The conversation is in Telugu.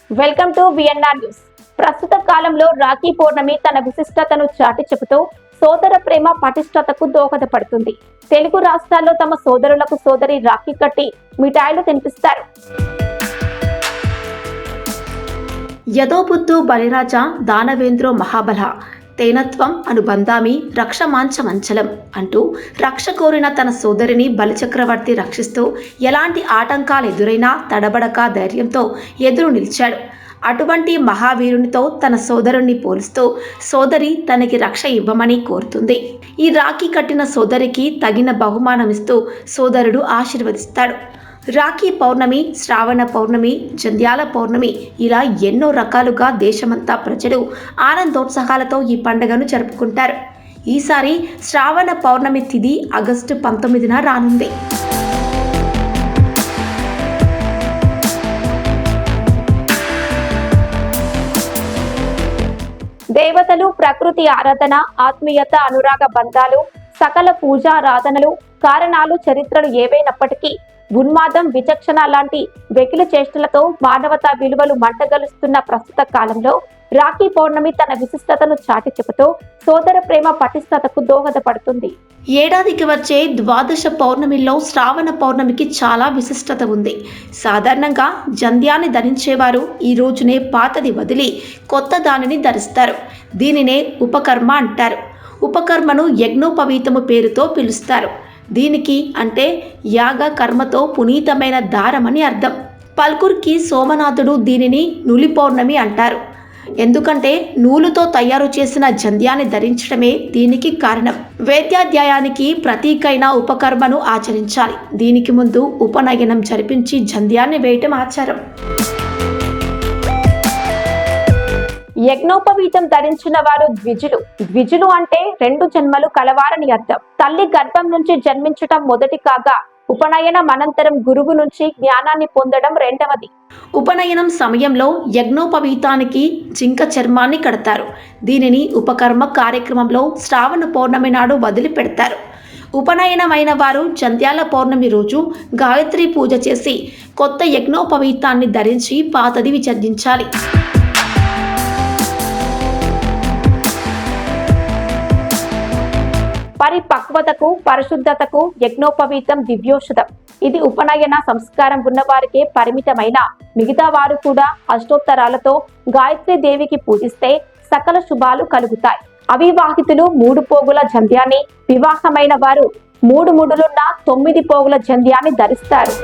Welcome to VNR news. ప్రస్తుత కాలంలో రాఖీ పౌర్ణమి తన విశిష్టతను చాటి చెబుతూ సోదర ప్రేమ పటిష్టతకు దోహదపడుతుంది. తెలుగు రాష్ట్రాల్లో తమ సోదరులకు సోదరి రాఖీ కట్టి మిఠాయిలు తినిపిస్తారు. యదోబుద్ధు బలిరాజ దానవేంద్రో మహాబల తేనత్వం అనుబంధామి రక్షమాంచమంచలం అంటూ రక్ష కోరిన తన సోదరిని బలిచక్రవర్తి రక్షిస్తూ ఎలాంటి ఆటంకాలు ఎదురైనా తడబడక ధైర్యంతో ఎదురు నిలిచాడు. అటువంటి మహావీరునితో తన సోదరుణ్ణి పోలుస్తూ సోదరి తనకి రక్ష ఇవ్వమని కోరుతుంది. ఈ రాఖీ కట్టిన సోదరికి తగిన బహుమానమిస్తూ సోదరుడు ఆశీర్వదిస్తాడు. రాఖీ పౌర్ణమి, శ్రావణ పౌర్ణమి, జంధ్యాల పౌర్ణమి ఇలా ఎన్నో రకాలుగా దేశమంతా ప్రజలు ఆనందోత్సాహాలతో ఈ పండుగను జరుపుకుంటారు. ఈసారి శ్రావణ పౌర్ణమి తిథి ఆగస్టు 19న రానుంది. దేవతలు, ప్రకృతి ఆరాధన, ఆత్మీయత, అనురాగ బంధాలు, సకల పూజారాధనలు, కారణాలు, చరిత్రలు ఏవైనప్పటికీ ఉన్మాదం, విచక్షణ లాంటి వెకిలి చేష్టలతో మానవతా విలువలు మంటగలుస్తున్న ప్రస్తుత కాలంలో రాఖీ పౌర్ణమి తన విశిష్టతను చాటి చెబుతూ సోదర ప్రేమ పటిష్టతకు దోహదపడుతుంది. ఏడాదికి వచ్చే ద్వాదశ పౌర్ణమిలో శ్రావణ పౌర్ణమికి చాలా విశిష్టత ఉంది. సాధారణంగా జంధ్యాన్ని ధరించేవారు ఈ రోజునే పాతది వదిలి కొత్త దానిని ధరిస్తారు. దీనినే ఉపకర్మ అంటారు. ఉపకర్మను యజ్ఞోపవీతము పేరుతో పిలుస్తారు. దీనికి అంటే యాగ కర్మతో పునీతమైన దారమని అర్థం. పల్కుర్కి సోమనాథుడు దీనిని నులి పౌర్ణమి అంటారు. ఎందుకంటే నూలుతో తయారు చేసిన జంధ్యాన్ని ధరించడమే దీనికి కారణం. వేద్యాధ్యాయానికి ప్రతీకైన ఉపకర్మను ఆచరించాలి. దీనికి ముందు ఉపనయనం జరిపించి జంధ్యాన్ని వేయటం ఆచారం. యజ్ఞోపవీతం ధరించిన వారు ద్విజులు. ద్విజులు అంటే 2 జన్మలు కలవారని అర్థం. తల్లి గర్భం నుంచి జన్మించటం మొదటి కాగా ఉపనయనం అనంతరం గురువు నుంచి జ్ఞానాన్ని పొందడం రెండవది. ఉపనయనం సమయంలో యజ్ఞోపవీతానికి జింక చర్మాన్ని కడతారు. దీనిని ఉపకర్మ కార్యక్రమంలో శ్రావణ పౌర్ణమి నాడు వదిలిపెడతారు. ఉపనయనమైన వారు జంధ్యాల పౌర్ణమి రోజు గాయత్రి పూజ చేసి కొత్త యజ్ఞోపవీతాన్ని ధరించి పాతది విసర్జించాలి. పరిపక్వతకు, పరిశుద్ధతకు యజ్ఞోపవీతం దివ్యోషధం. ఇది ఉపనయన సంస్కారం ఉన్నవారికే పరిమితమైన మిగతా వారు కూడా అష్టోత్తరాలతో గాయత్రి దేవికి పూజిస్తే సకల శుభాలు కలుగుతాయి. అవివాహితులు 3 పోగుల జంధ్యాన్ని, వివాహమైన వారు 3 ముడులున్న 9 పోగుల జంధ్యాన్ని ధరిస్తారు.